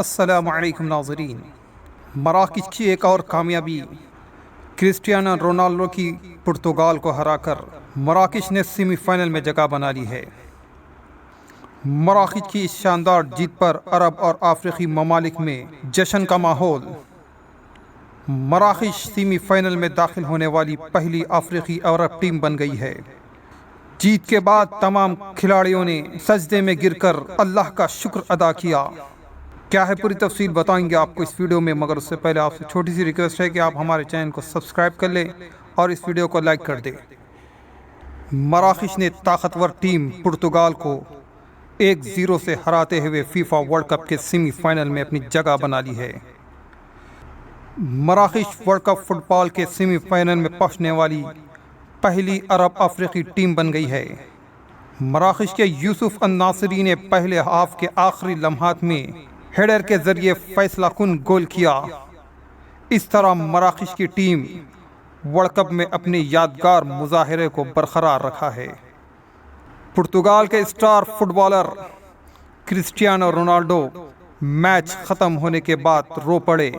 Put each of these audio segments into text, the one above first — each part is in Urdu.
السلام علیکم ناظرین۔ مراکش کی ایک اور کامیابی، کرسٹیانو رونالڈو کی پرتگال کو ہرا کر مراکش نے سیمی فائنل میں جگہ بنا لی ہے۔ مراکش کی اس شاندار جیت پر عرب اور افریقی ممالک میں جشن کا ماحول۔ مراکش سیمی فائنل میں داخل ہونے والی پہلی افریقی عرب ٹیم بن گئی ہے۔ جیت کے بعد تمام کھلاڑیوں نے سجدے میں گر کر اللہ کا شکر ادا کیا۔ کیا ہے پوری تفصیل بتائیں گے آپ کو اس ویڈیو میں، مگر اس سے پہلے آپ سے چھوٹی سی ریکویسٹ ہے کہ آپ ہمارے چینل کو سبسکرائب کر لیں اور اس ویڈیو کو لائک کر دیں۔ مراکش نے طاقتور ٹیم پرتگال کو 1-0 سے ہراتے ہوئے فیفا ورلڈ کپ کے سیمی فائنل میں اپنی جگہ بنا لی ہے۔ مراکش ورلڈ کپ فٹ بال کے سیمی فائنل میں پہنچنے والی پہلی عرب افریقی ٹیم بن گئی ہے۔ مراکش کے یوسف الناصری نے پہلے ہاف کے آخری لمحات میں ہیڈر کے ذریعے فیصلہ کن گول کیا۔ اس طرح مراکش کی ٹیم ورلڈ کپ میں اپنے یادگار مظاہرے کو برقرار رکھا ہے۔ پرتگال کے star footballer Cristiano Ronaldo match ختم ہونے کے بعد رو پڑے،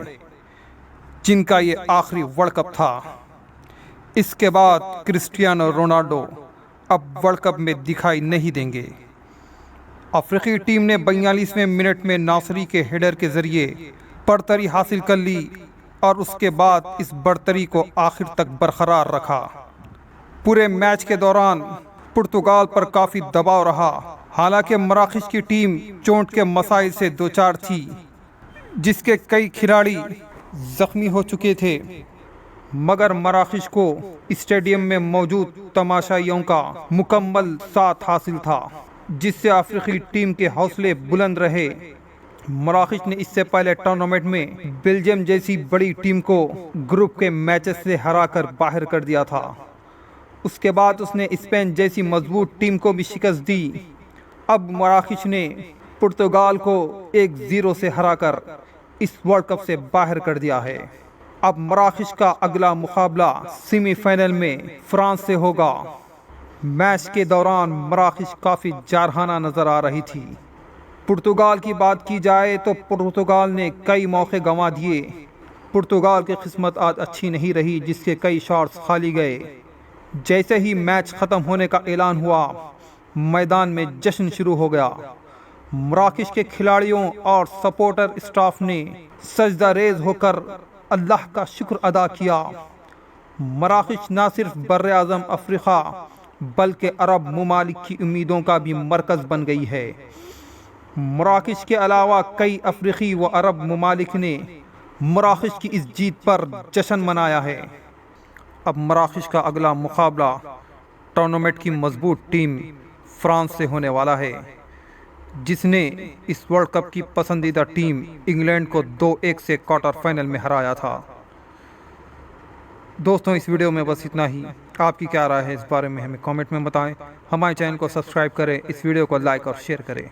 جن کا یہ آخری ورلڈ کپ تھا۔ اس کے بعد کرسٹیانو رونالڈو اب ورلڈ کپ میں دکھائی نہیں دیں گے۔ افریقی ٹیم نے 42ویں منٹ میں ناصری کے ہیڈر کے ذریعے برتری حاصل کر لی اور اس کے بعد اس برتری کو آخر تک برقرار رکھا۔ پورے میچ کے دوران پرتگال پر کافی دباؤ رہا، حالانکہ مراکش کی ٹیم چوٹ کے مسائل سے دوچار تھی، جس کے کئی کھلاڑی زخمی ہو چکے تھے، مگر مراکش کو اسٹیڈیم میں موجود تماشائیوں کا مکمل ساتھ حاصل تھا، جس سے افریقی ٹیم کے حوصلے بلند رہے۔ مراکش نے اس سے پہلے ٹورنامنٹ میں بیلجیم جیسی بڑی ٹیم کو گروپ کے میچز سے ہرا کر باہر کر دیا تھا۔ اس کے بعد اس نے اسپین جیسی مضبوط ٹیم کو بھی شکست دی۔ اب مراکش نے پرتگال کو 1-0 سے ہرا کر اس ورلڈ کپ سے باہر کر دیا ہے۔ اب مراکش کا اگلا مقابلہ سیمی فائنل میں فرانس سے ہوگا۔ میچ کے دوران مراکش کافی جارحانہ نظر آ رہی تھی۔ پرتگال کی بات کی جائے تو پرتگال نے کئی موقع گنوا دیے۔ پرتگال کی قسمت آج اچھی نہیں رہی، جس کے کئی شاٹس خالی گئے۔ جیسے ہی میچ ختم ہونے کا اعلان ہوا، میدان میں جشن شروع ہو گیا۔ مراکش کے کھلاڑیوں اور سپورٹر اسٹاف نے سجدہ ریز ہو کر اللہ کا شکر ادا کیا۔ مراکش نہ صرف بر اعظم افریقہ بلکہ عرب ممالک کی امیدوں کا بھی مرکز بن گئی ہے۔ مراکش کے علاوہ کئی افریقی و عرب ممالک نے مراکش کی اس جیت پر جشن منایا ہے۔ اب مراکش کا اگلا مقابلہ ٹورنامنٹ کی مضبوط ٹیم فرانس سے ہونے والا ہے، جس نے اس ورلڈ کپ کی پسندیدہ ٹیم انگلینڈ کو 2-1 سے کوارٹر فائنل میں ہرایا تھا۔ دوستوں، اس ویڈیو میں بس اتنا ہی۔ آپ کی کیا رائے ہے اس بارے میں ہمیں کامنٹ میں بتائیں۔ ہمارے چینل کو سبسکرائب کریں، اس ویڈیو کو لائک اور شیئر کریں۔